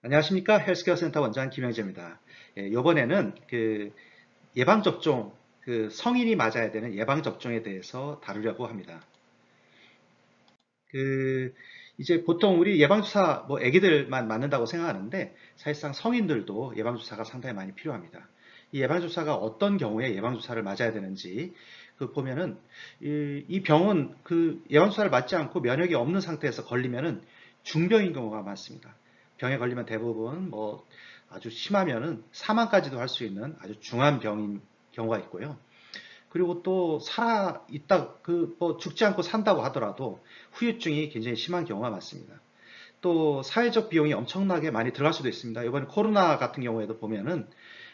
안녕하십니까. 헬스케어 센터 원장 김영재입니다. 이번에는 예방접종, 성인이 맞아야 되는 예방접종에 대해서 다루려고 합니다. 그, 이제 보통 우리 예방주사, 애기들만 맞는다고 생각하는데, 사실상 성인들도 예방주사가 상당히 많이 필요합니다. 이 예방주사가 어떤 경우에 예방주사를 맞아야 되는지, 보면은, 이 병은 예방주사를 맞지 않고 면역이 없는 상태에서 걸리면은 중병인 경우가 많습니다. 병에 걸리면 대부분 아주 심하면은 사망까지도 할 수 있는 아주 중한 병인 경우가 있고요. 그리고 또 살아 있다 죽지 않고 산다고 하더라도 후유증이 굉장히 심한 경우가 많습니다. 또 사회적 비용이 엄청나게 많이 들어갈 수도 있습니다. 이번 코로나 같은 경우에도 보면은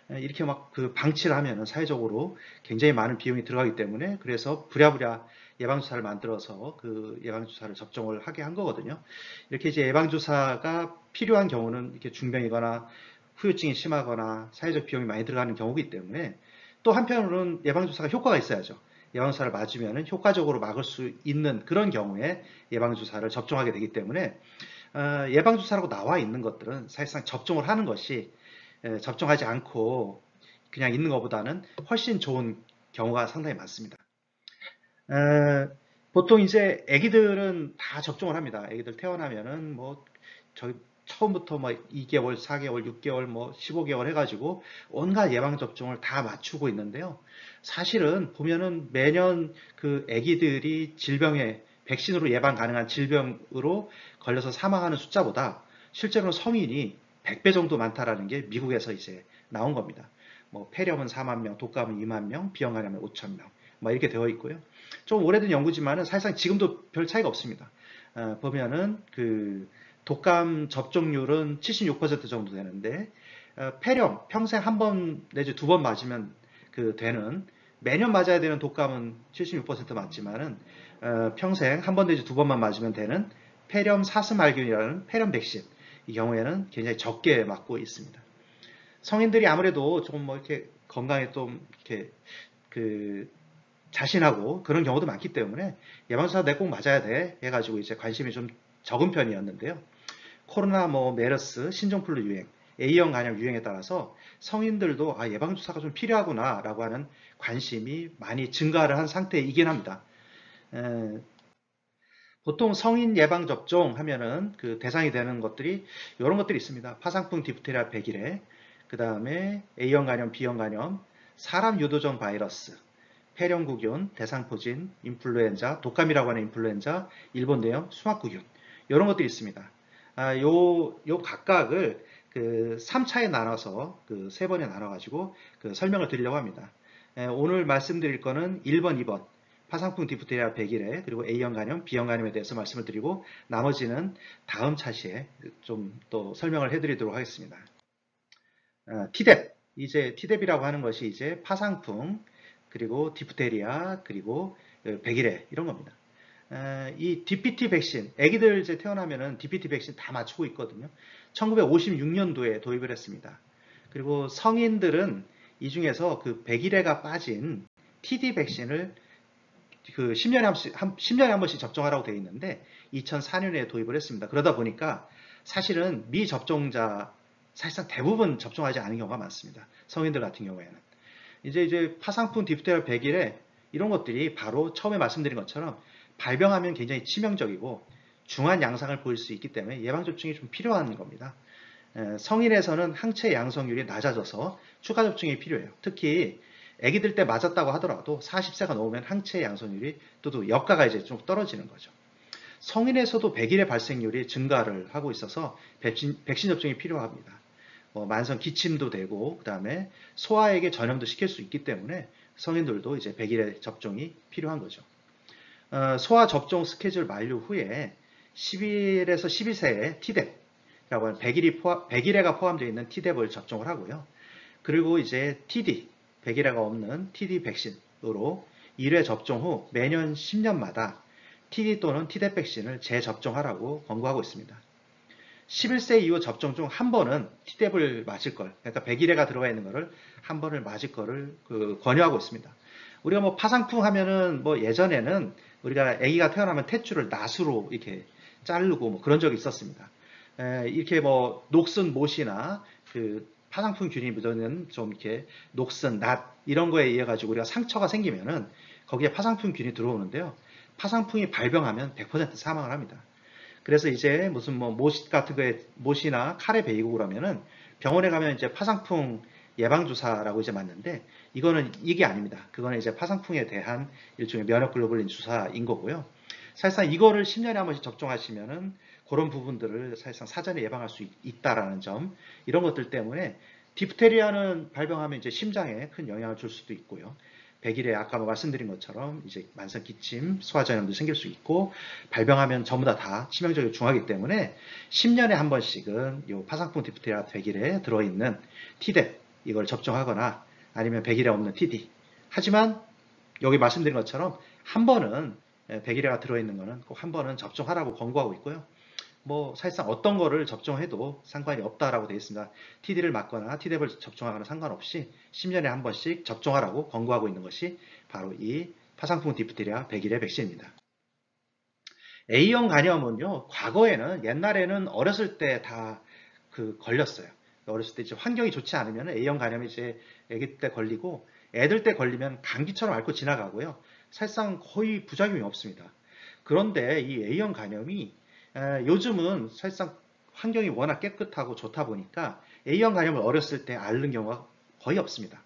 이렇게 막 방치를 하면은 사회적으로 굉장히 많은 비용이 들어가기 때문에 그래서 부랴부랴 예방주사를 만들어서 예방주사를 접종을 하게 한 거거든요. 이렇게 이제 예방주사가 필요한 경우는 이렇게 중병이거나 후유증이 심하거나 사회적 비용이 많이 들어가는 경우이기 때문에 또 한편으로는 예방주사가 효과가 있어야죠. 예방주사를 맞으면 효과적으로 막을 수 있는 그런 경우에 예방주사를 접종하게 되기 때문에 예방주사라고 나와 있는 것들은 사실상 접종을 하는 것이 접종하지 않고 그냥 있는 것보다는 훨씬 좋은 경우가 상당히 많습니다. 보통 이제 아기들은 다 접종을 합니다. 아기들 태어나면은 저희 처음부터 2개월, 4개월, 6개월, 15개월 해가지고 온갖 예방접종을 다 맞추고 있는데요. 사실은 보면은 매년 아기들이 질병에 백신으로 예방 가능한 질병으로 걸려서 사망하는 숫자보다 실제로는 성인이 100배 정도 많다라는 게 미국에서 이제 나온 겁니다. 폐렴은 4만 명, 독감은 2만 명, 비형 감염은 5천 명, 이렇게 되어 있고요. 좀 오래된 연구지만은 사실상 지금도 별 차이가 없습니다. 보면은 독감 접종률은 76% 정도 되는데 폐렴 평생 한 번 내지 두 번 맞으면 되는 매년 맞아야 되는 독감은 76% 맞지만은 평생 한 번 내지 두 번만 맞으면 되는 폐렴 사스말균이라는 폐렴 백신 이 경우에는 굉장히 적게 맞고 있습니다. 성인들이 아무래도 조금 이렇게 건강에 좀 이렇게 자신하고 그런 경우도 많기 때문에 예방주사 내 꼭 맞아야 돼 해가지고 이제 관심이 좀 적은 편이었는데요. 코로나, 메르스, 신종플루 유행, A형 간염 유행에 따라서 성인들도 예방주사가 좀 필요하구나라고 하는 관심이 많이 증가를 한 상태이긴 합니다. 보통 성인 예방접종 하면은 대상이 되는 것들이 이런 것들이 있습니다. 파상풍 디프테리아 100일에, 그 다음에 A형 간염, B형 간염, 사람 유도종 바이러스, 폐렴구균, 대상포진, 인플루엔자, 독감이라고 하는 인플루엔자, 일본 내염, 수막구균 이런 것들이 있습니다. 요 각각을 3차에 나눠서 세 번에 나눠 가지고 설명을 드리려고 합니다. 오늘 말씀드릴 거는 1번, 2번 파상풍 디프테리아 100일에 그리고 A형 간염, B형 간염에 대해서 말씀을 드리고 나머지는 다음 차시에 좀 또 설명을 해드리도록 하겠습니다. 티뎁 이제 티뎁이라고 하는 것이 이제 파상풍 그리고 디프테리아 그리고 백일해 이런 겁니다. 이 DPT 백신, 아기들 이제 태어나면은 DPT 백신 다 맞추고 있거든요. 1956년도에 도입을 했습니다. 그리고 성인들은 이 중에서 백일해가 빠진 TD 백신을 10년에 한 번씩 접종하라고 되어 있는데 2004년에 도입을 했습니다. 그러다 보니까 사실은 미접종자 사실상 대부분 접종하지 않은 경우가 많습니다. 성인들 같은 경우에는. 이제 파상풍 디프테리아 100일에 이런 것들이 바로 처음에 말씀드린 것처럼 발병하면 굉장히 치명적이고 중한 양상을 보일 수 있기 때문에 예방접종이 좀 필요한 겁니다. 성인에서는 항체 양성률이 낮아져서 추가 접종이 필요해요. 특히 아기들 때 맞았다고 하더라도 40세가 넘으면 항체 양성률이 또 역가가 이제 좀 떨어지는 거죠. 성인에서도 100일의 발생률이 증가를 하고 있어서 백신 접종이 필요합니다. 만성 기침도 되고 그 다음에 소아에게 전염도 시킬 수 있기 때문에 성인들도 이제 100일의 접종이 필요한 거죠. 소아 접종 스케줄 만료 후에 10일에서 12세에 티뎁이라고 하는 100일에가 포함되어 있는 티뎁을 접종을 하고요. 그리고 이제 TD, 100일에가 없는 TD 백신으로 1회 접종 후 매년 10년마다 TD 또는 티뎁 백신을 재접종하라고 권고하고 있습니다. 11세 이후 접종 중 한 번은 티뎁을 맞을 걸, 그러니까 100일에가 들어가 있는 거를 한 번을 맞을 거를 권유하고 있습니다. 우리가 파상풍 하면은 예전에는 우리가 아기가 태어나면 탯줄을 낫으로 이렇게 자르고 그런 적이 있었습니다. 이렇게 뭐 녹슨 못이나 그 파상풍균이 묻어있는 좀 이렇게 녹슨 낫 이런 거에 의해 가지고 우리가 상처가 생기면은 거기에 파상풍균이 들어오는데요. 파상풍이 발병하면 100% 사망을 합니다. 그래서 이제 무슨 뭐 못 같은 거에 못이나 칼에 베이고 그러면은 병원에 가면 이제 파상풍 예방주사라고 이제 맞는데 이거는 이게 아닙니다. 그거는 이제 파상풍에 대한 일종의 면역글로불린 주사인 거고요. 사실상 이거를 10년에 한 번씩 접종하시면은 그런 부분들을 사실상 사전에 예방할 수 있다라는 점, 이런 것들 때문에 디프테리아는 발병하면 이제 심장에 큰 영향을 줄 수도 있고요. 백일에 아까 말씀드린 것처럼 이제 만성 기침, 소화전염도 생길 수 있고 발병하면 전부 다 치명적이고 중하기 때문에 10년에 한 번씩은 이 파상풍 디프테리아 백일에 들어있는 T뎁 이걸 접종하거나 아니면 백일에 없는 TD. 하지만 여기 말씀드린 것처럼 한 번은 백일에가 들어있는 거는 꼭 한 번은 접종하라고 권고하고 있고요. 뭐 사실상 어떤 거를 접종해도 상관이 없다라고 되어 있습니다. TD를 맞거나 TD앱을 접종하거나 상관없이 10년에 한 번씩 접종하라고 권고하고 있는 것이 바로 이 파상풍 디프테리아 백일의 백신입니다. A형 간염은요, 과거에는 옛날에는 어렸을 때 다 걸렸어요. 어렸을 때 이제 환경이 좋지 않으면 A형 간염이 이제 아기 때 걸리고 애들 때 걸리면 감기처럼 앓고 지나가고요. 사실상 거의 부작용이 없습니다. 그런데 이 A형 간염이 요즘은 사실상 환경이 워낙 깨끗하고 좋다 보니까 A형 간염을 어렸을 때 앓는 경우가 거의 없습니다.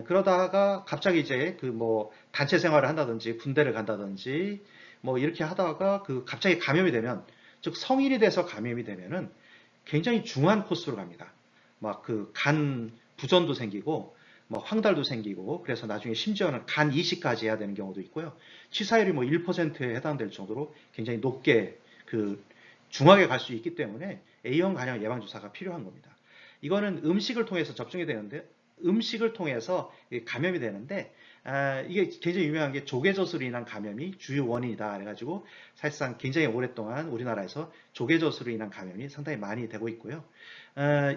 그러다가 갑자기 이제 그 뭐 단체 생활을 한다든지 군대를 간다든지 뭐 이렇게 하다가 갑자기 감염이 되면, 즉 성인이 돼서 감염이 되면은 굉장히 중한 코스로 갑니다. 막 간 부전도 생기고 뭐 황달도 생기고, 그래서 나중에 심지어는 간 이식까지 해야 되는 경우도 있고요. 치사율이 뭐 1%에 해당될 정도로 굉장히 높게 중하게 갈 수 있기 때문에 A형 간염 예방 주사가 필요한 겁니다. 이거는 음식을 통해서 접종이 되는데, 음식을 통해서 감염이 되는데, 이게 굉장히 유명한 게 조개젖으로 인한 감염이 주요 원인이다 그래가지고 사실상 굉장히 오랫동안 우리나라에서 조개젖으로 인한 감염이 상당히 많이 되고 있고요.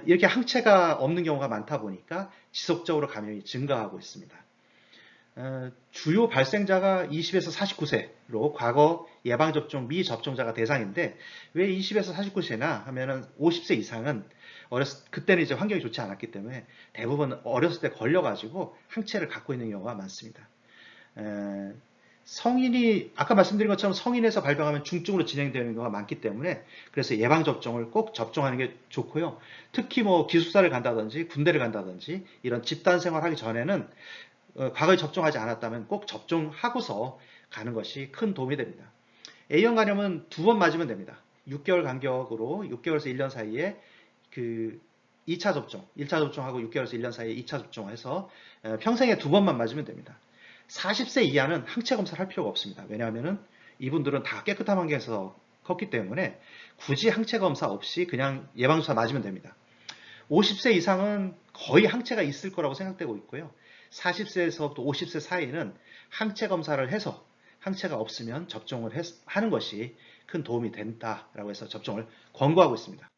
이렇게 항체가 없는 경우가 많다 보니까 지속적으로 감염이 증가하고 있습니다. 주요 발생자가 20에서 49세로 과거 예방접종 미접종자가 대상인데, 왜 20에서 49세나 하면은 50세 이상은 그때는 이제 환경이 좋지 않았기 때문에 대부분 어렸을 때 걸려가지고 항체를 갖고 있는 경우가 많습니다. 성인이, 아까 말씀드린 것처럼 성인에서 발병하면 중증으로 진행되는 경우가 많기 때문에 그래서 예방접종을 꼭 접종하는 게 좋고요. 특히 뭐 기숙사를 간다든지 군대를 간다든지 이런 집단 생활하기 전에는 과거에 접종하지 않았다면 꼭 접종하고서 가는 것이 큰 도움이 됩니다. A형 간염은 2번 맞으면 됩니다. 6개월 간격으로 6개월에서 1년 사이에 2차 접종, 1차 접종하고 6개월에서 1년 사이에 2차 접종해서 평생에 2번만 맞으면 됩니다. 40세 이하는 항체 검사를 할 필요가 없습니다. 왜냐하면 이분들은 다 깨끗한 환경에서 컸기 때문에 굳이 항체 검사 없이 그냥 예방주사 맞으면 됩니다. 50세 이상은 거의 항체가 있을 거라고 생각되고 있고요. 40세에서부터 50세 사이는 항체 검사를 해서 항체가 없으면 접종을 하는 것이 큰 도움이 된다라고 해서 접종을 권고하고 있습니다.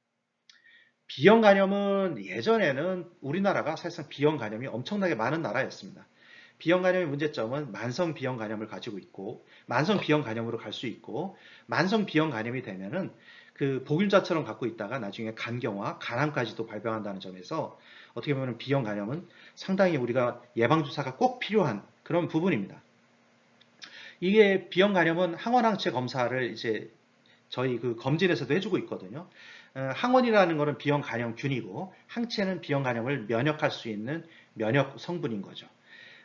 B형 간염은 예전에는 우리나라가 사실상 B형 간염이 엄청나게 많은 나라였습니다. B형 간염의 문제점은 만성 B형 간염을 가지고 있고, 만성 B형 간염으로 갈 수 있고, 만성 B형 간염이 되면은 복균자처럼 갖고 있다가 나중에 간경화, 간암까지도 발병한다는 점에서 어떻게 보면 B형 간염은 상당히 우리가 예방주사가 꼭 필요한 그런 부분입니다. 이게 B형 간염은 항원항체 검사를 이제 저희 검진에서도 해주고 있거든요. 항원이라는 것은 B형 간염균이고, 항체는 B형 간염을 면역할 수 있는 면역 성분인 거죠.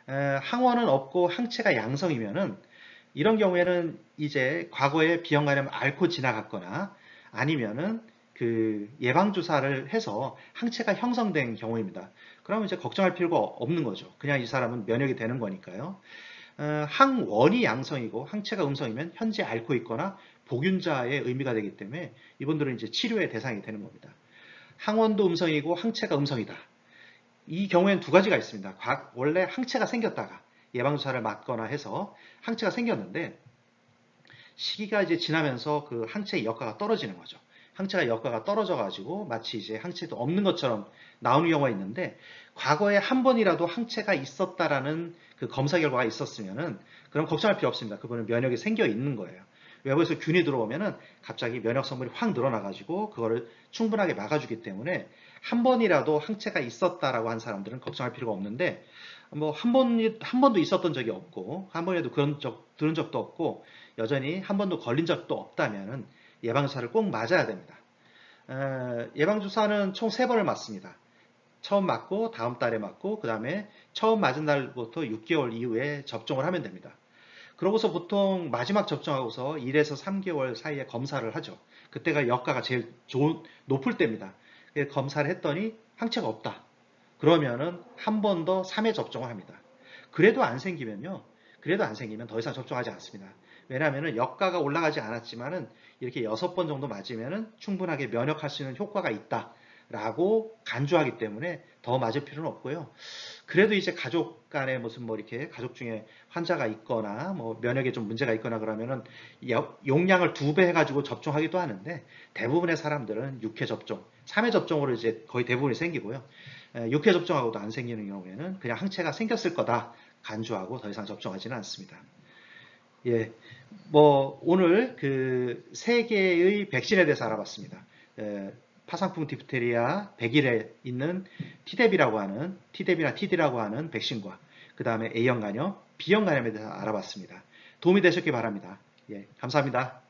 항원은 없고 항체가 양성이면은 이런 경우에는 이제 과거에 B형 간염을 앓고 지나갔거나 아니면은 예방주사를 해서 항체가 형성된 경우입니다. 그러면 이제 걱정할 필요가 없는 거죠. 그냥 이 사람은 면역이 되는 거니까요. 항원이 양성이고 항체가 음성이면 현재 앓고 있거나 복균자의 의미가 되기 때문에 이분들은 이제 치료의 대상이 되는 겁니다. 항원도 음성이고 항체가 음성이다. 이 경우에는 2가지가 있습니다. 원래 항체가 생겼다가 예방주사를 맞거나 해서 항체가 생겼는데 시기가 이제 지나면서 항체의 역가가 떨어지는 거죠. 항체가 역가가 떨어져가지고 마치 이제 항체도 없는 것처럼 나오는 경우가 있는데, 과거에 한 번이라도 항체가 있었다라는 검사 결과가 있었으면은 그럼 걱정할 필요 없습니다. 그분은 면역이 생겨 있는 거예요. 외부에서 균이 들어오면은 갑자기 면역 성분이 확 늘어나가지고 그거를 충분하게 막아주기 때문에 한 번이라도 항체가 있었다라고 한 사람들은 걱정할 필요가 없는데 뭐 한 번도 있었던 적이 없고 한 번에도 들은 적도 없고 여전히 한 번도 걸린 적도 없다면은 예방주사를 꼭 맞아야 됩니다. 예방주사는 총 3번을 맞습니다. 처음 맞고 다음 달에 맞고 그 다음에 처음 맞은 날부터 6개월 이후에 접종을 하면 됩니다. 그러고서 보통 마지막 접종하고서 1에서 3개월 사이에 검사를 하죠. 그때가 여가가 제일 높을 때입니다. 검사를 했더니 항체가 없다. 그러면은 한 번 더 3회 접종을 합니다. 그래도 안 생기면요. 그래도 안 생기면 더 이상 접종하지 않습니다. 왜냐하면 여가가 올라가지 않았지만은 이렇게 6번 정도 맞으면은 충분하게 면역할 수 있는 효과가 있다라고 간주하기 때문에 더 맞을 필요는 없고요. 그래도 이제 가족 간에 무슨 뭐 이렇게 가족 중에 환자가 있거나 뭐 면역에 좀 문제가 있거나 그러면은 용량을 2배 해가지고 접종하기도 하는데 대부분의 사람들은 6회 접종, 3회 접종으로 이제 거의 대부분이 생기고요. 6회 접종하고도 안 생기는 경우에는 그냥 항체가 생겼을 거다 간주하고 더 이상 접종하지는 않습니다. 예, 뭐 오늘 그 3개의 백신에 대해서 알아봤습니다. 파상풍 디프테리아 100일에 있는 T대비나 TD라고 하는 백신과 그 다음에 A형 간염, B형 간염에 대해서 알아봤습니다. 도움이 되셨길 바랍니다. 예, 감사합니다.